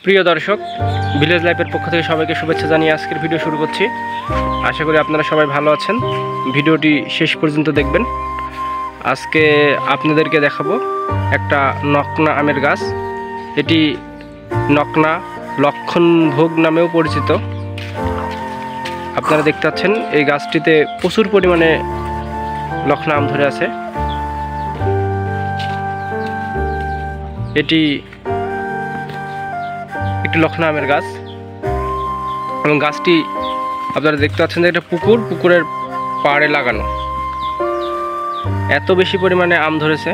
প্রিয় দর্শক, ভিলেজ লাইফের পক্ষ থেকে সবাইকে শুভেচ্ছা জানিয়ে আজকের ভিডিও শুরু করছি। আশা করি আপনারা সবাই ভালো আছেন। ভিডিওটি শেষ পর্যন্ত দেখবেন। আজকে আপনাদেরকে দেখাবো একটা নকনা আমের গাছ। এটি নকনা লক্ষণভোগ নামেও পরিচিত। আপনারা দেখতে পাচ্ছেন এই গাছটিতে প্রচুর পরিমাণে লক্ষণা আম ধরে আছে। এটি একটি লক্ষণা আমের গাছ এবং গাছটি আপনারা দেখতে পাচ্ছেন যে একটা পুকুরের পাড়ে লাগানো। এত বেশি পরিমাণে আম ধরেছে,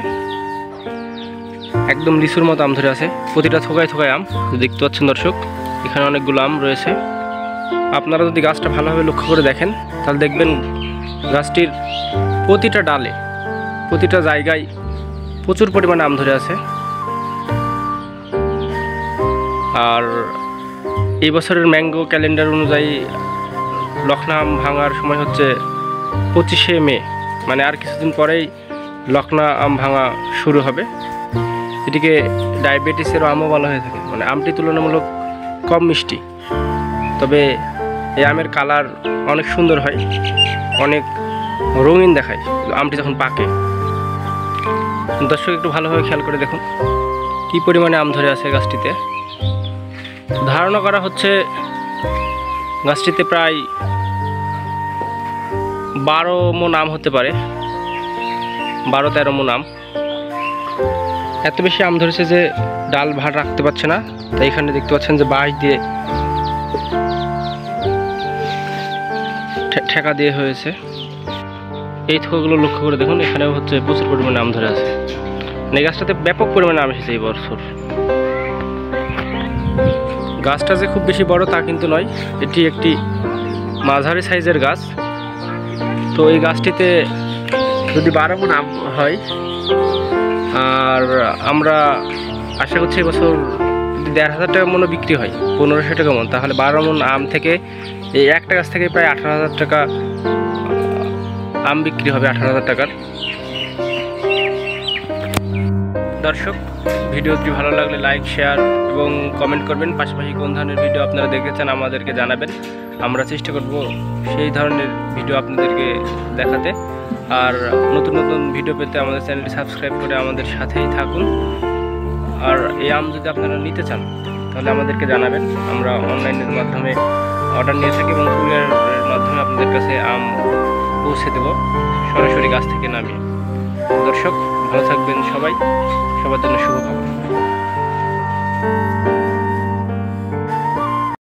একদম লিচুর মতো আম ধরে আছে। প্রতিটা থোকায় থোকায় আম দেখতে পাচ্ছেন দর্শক। এখানে অনেকগুলো আম রয়েছে। আপনারা যদি গাছটা ভালোভাবে লক্ষ্য করে দেখেন তাহলে দেখবেন গাছটির প্রতিটা ডালে, প্রতিটা জায়গায় প্রচুর পরিমাণে আম ধরে আছে। আর এই বছরের ম্যাঙ্গো ক্যালেন্ডার অনুযায়ী লক্ষণা আম ভাঙার সময় হচ্ছে 25শে মে, মানে আর কিছুদিন পরেই লক্ষণা আম ভাঙা শুরু হবে। এটিকে ডায়াবেটিসের আমও বলা হয়ে থাকে। মানে আমটি তুলনামূলক কম মিষ্টি, তবে এই আমের কালার অনেক সুন্দর হয়, অনেক রঙিন দেখায় আমটি যখন পাকে। দর্শক একটু ভালোভাবে খেয়াল করে দেখুন কী পরিমাণে আম ধরে আছে গাছটিতে। ধারণা করা হচ্ছে গাছটিতে প্রায় 12 মণ আম হতে পারে, 12-13 মণ আম। এত বেশি আম ধরেছে যে ডাল ভার রাখতে পারছে না, তাই এখানে দেখতে পাচ্ছেন যে বাঁশ দিয়ে ঠেকা দিয়ে হয়েছে। এই থোকাগুলো লক্ষ্য করে দেখুন, এখানেও হচ্ছে প্রচুর পরিমাণে আম ধরে আছে। এই গাছটাতে ব্যাপক পরিমাণে আম এসেছে এই বছর। গাছটা যে খুব বেশি বড় তা কিন্তু নয়, এটি একটি মাঝারি সাইজের গাছ। তো এই গাছটিতে যদি 12 মণ আম হয়, আর আমরা আশা করছি এবছর যদি 1500 টাকা মণও বিক্রি হয়, 1500 টাকা মণ, তাহলে 12 মণ আম থেকে এই একটা গাছ থেকে প্রায় 18,000 টাকা আম বিক্রি হবে, 18,000 টাকার। দর্শক, ভিডিওটি ভালো লাগলে লাইক, শেয়ার এবং কমেন্ট করবেন। পাশাপাশি কোন ধরনের ভিডিও আপনারা দেখতে চান আমাদেরকে জানাবেন। আমরা চেষ্টা করব সেই ধরনের ভিডিও আপনাদেরকে দেখাতে। আর নতুন নতুন ভিডিও পেতে আমাদের চ্যানেলটি সাবস্ক্রাইব করে আমাদের সাথেই থাকুন। আর এই আম যদি আপনারা নিতে চান তাহলে আমাদেরকে জানাবেন। আমরা অনলাইনের মাধ্যমে অর্ডার নিয়ে থাকি এবং কুরিয়ারের মাধ্যমে আপনাদের কাছে আম পৌঁছে দেব, সরাসরি গাছ থেকে নামিয়ে। দর্শক, ভালো থাকবেন সবাই, সবার জন্য শুভকামনা।